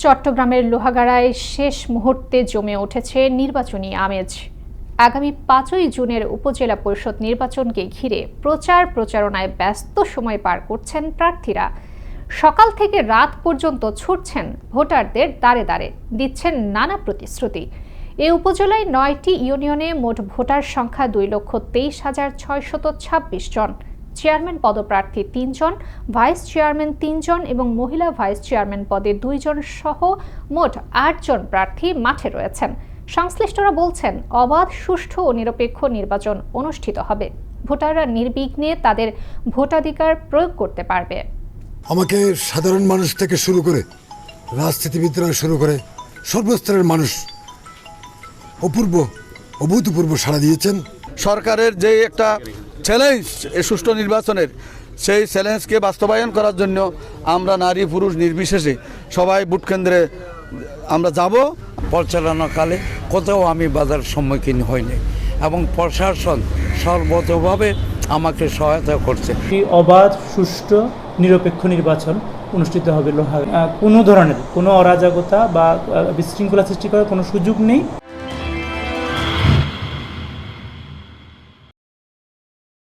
চট্টগ্রামের লোহাগাড়ায় শেষ মুহূর্তে জমে উঠেছে নির্বাচনী আমেজ। আগামী ৫ই জুনের উপজেলা পরিষদ নির্বাচনকে ঘিরে প্রচারণায় ব্যস্ত সময় পার করছেন প্রার্থীরা। সকাল থেকে রাত পর্যন্ত ছুটছেন ভোটারদের দ্বারে দ্বারে, দিচ্ছেন নানা প্রতিশ্রুতি। এই উপজেলায় ৯টি ইউনিয়নে মোট ভোটার সংখ্যা ২,২৩,৬২৬ জন। চেয়ারম্যান পদপ্রার্থী ৩ জন, ভাইস চেয়ারম্যান ৩ জন এবং মহিলা ভাইস চেয়ারম্যান পদে ২ জন সহ মোট ৮ জন প্রার্থী মাঠে রয়েছেন। সংশ্লিষ্টরা বলছেন, অবাধ, সুষ্ঠু ও নিরপেক্ষ নির্বাচন অনুষ্ঠিত হবে। ভোটাররা নির্বিঘ্নে তাদের ভোটাধিকার প্রয়োগ করতে পারবে। আমাকে সাধারণ মানুষ থেকে শুরু করে রাজনীতিবিদরা শুরু করে সর্বস্তরের মানুষ অভূতপূর্ব সাড়া দিয়েছেন। সরকারের যে একটা চ্যালেঞ্জ এই সুষ্ঠু নির্বাচনের, সেই চ্যালেঞ্জকে বাস্তবায়ন করার জন্য আমরা নারী পুরুষ নির্বিশেষে সবাই ভোট কেন্দ্রে আমরা যাব। পরিচালনাকালে কোথাও আমি বাধার সম্মুখীন হইনি এবং প্রশাসন সর্বতভাবে আমাকে সহায়তা করছে। অবাধ, সুষ্ঠু, নিরপেক্ষ নির্বাচন অনুষ্ঠিত হবে। কোনো ধরনের কোনো অরাজকতা বা বিশৃঙ্খলা সৃষ্টি করার কোনো সুযোগ নেই।